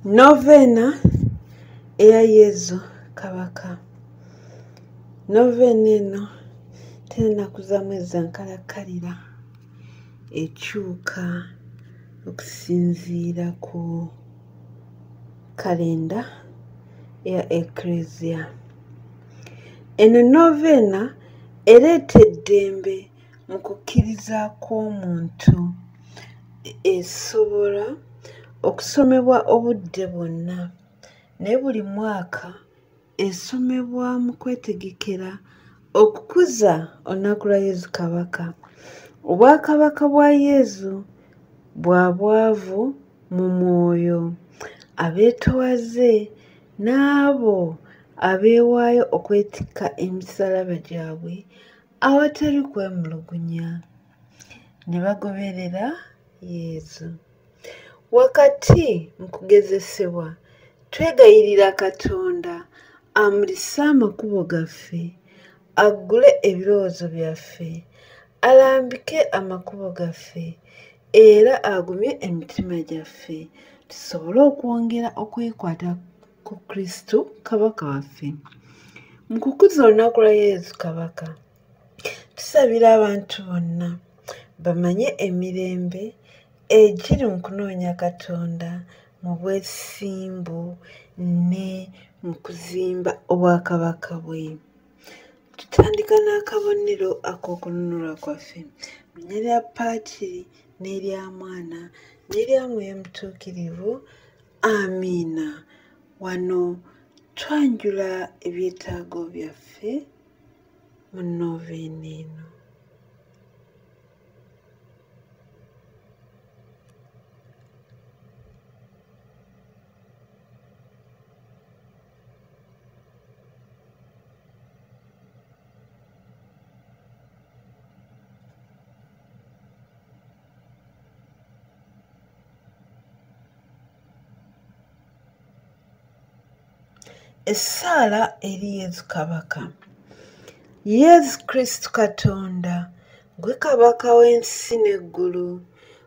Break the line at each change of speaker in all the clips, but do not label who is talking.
Novena eya Yezu Kabaka. Novena eno tenaku zammwe ezankalakalira ekyuka okusinziira ku kalenda eya Ecclesia. Eno novena ereeta eddembe mu kukkiriza kw'omuntu, esobola okusomebwa obudde bwonna, naye buli mwaka esomebwa mu kwetegekera okukuza olunaku lwa Yezu Kabaka. Obwakabaka bwa Yezu bwa bwavu mu mwoyo, abeetoowaze n'abo abeewaayo okwetikka emisalaba gyabwe awatali kwemulugunya, ne bagoberera Yezu. Wakati mu kugezesebwa twegayirira Katonda amulise amakubo gaffe, aggule ebirowoozo byaffe, alambike amakubo gaffe era agumye emitima gyaffe, tusobole okwongera okwekwata ku Kristo Kabaka waffe. Mu kukuza olunaku lwa Yezu Kabaka tusabira abantu bonna bamanye emirembe egiri mu kunoonya Katonda mu bwesimbu ne mu kuzimba obwakabaka bwe. Tutandika n'akabonero ak'okununulwa kwaffe mu linnya lya Paakiri n'erya Mwana n'erya Mwoyo Mutuukirivu. Amiina. Wano twanjula ebyetaago byaffe mu novena eno. Essaala eri Yezu Kabaka. Yezu Kristu Katonda, gwe Kabaka w'ensi n'eggulu,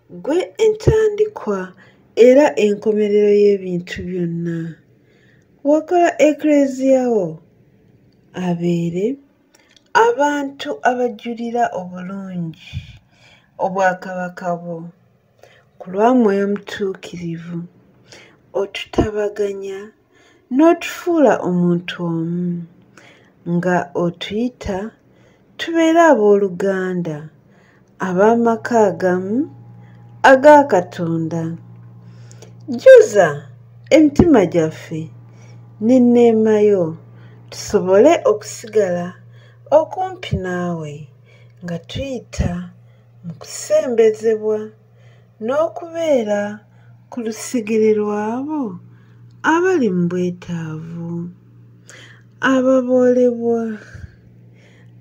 gwe entandikwa era enkomerero y'ebintu byonna. Wakola Ecclesia wo abeere abantu abajjulira obulungi obwakabaka bwo. Ku lwa Mwoyo Mutuukirivu otutabaganya n'otufuula omuntu omu, nga otuyita tubeere abooluganda ab'amaka agamu aga Katonda. Jjuza emitima gyaffe n'enneema yo tusobole okusigala okumpi naawe nga tuyita mu kusembezebwa n'okubeera ku lusigire lw'abo abali mu bwetaavu, ababoolebwa,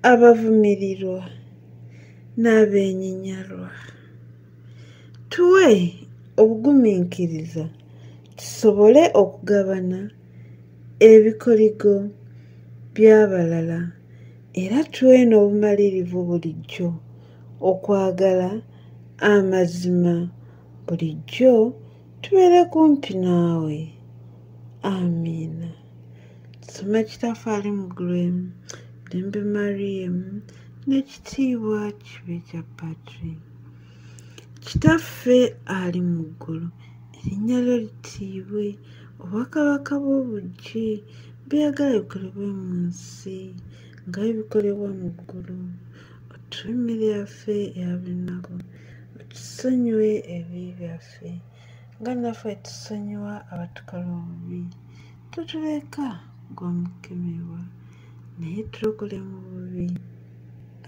abavumirirwa n'abeenyinyalwa. Tuwe obugumiikiriza tusobole okugabana ebikoligo by'abalala era tuwe n'obumalirivu bulijjo okwagala amazima, bulijjo tubeere kumpi naawe. Amiina. Tusoma Kitaffe ali mu ggulu, Ddembe Mariyamu n'ekitiibwa kibe kya Paatiri. Kitaffe ali mu ggulu, erinnya lyo litiibwe, obwakabaka bwo bujje, byagala bikolebwe mu nsi nga bikolebwa mu ggulu. Otuwe emmere yaffe eya buli lunaku, otusonyiwe ebibi byaffe nga naffe tusonyiwa abatukola obubi, totuleka gwa mukemebwa, naye tulokole mu bubi.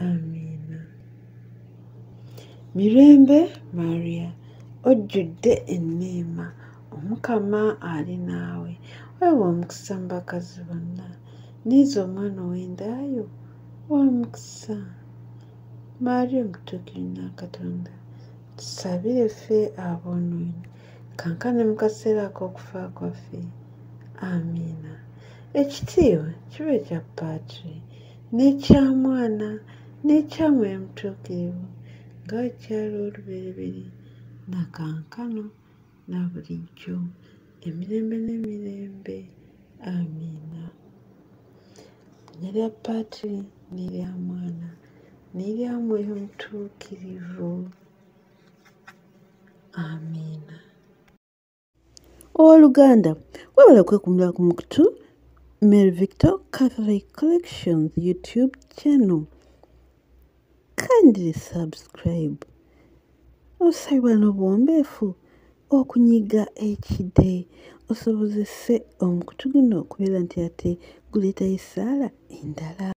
Amiina. Mirembe Maria, ojjudde enneema, Omukama ali naawe, weewa omukisa mu bakazi bonna, niiza omwana ow'endaayo wa mukisa. Maria omutuukirivu wa Katonda, tusabire ffe aboonoonyi, kankana mu kaseera ak'okufa kwaffe. Amiina. Ekitiibwa kibe kya Paatiri n'ekya Mwana n'ekya Mwoyo Mutuukirivu, nga bwe kyali olubereberye na kankano na bulijjo emirembe n'emirembe. Amiina. Erinnya lya Patiri n'erya Mwana n'erya Mwoyo Mutuukirivu. Amiina. Owooluganda, weebale okwekuumira ku mukutu Mary Victor Catholic Collections YouTube channel. Kindly subscribe. Osabibwa n'obuwombeefu okunyiga ekide osobozese omukutu guno okubeera nti ate guleetayo essaala endala.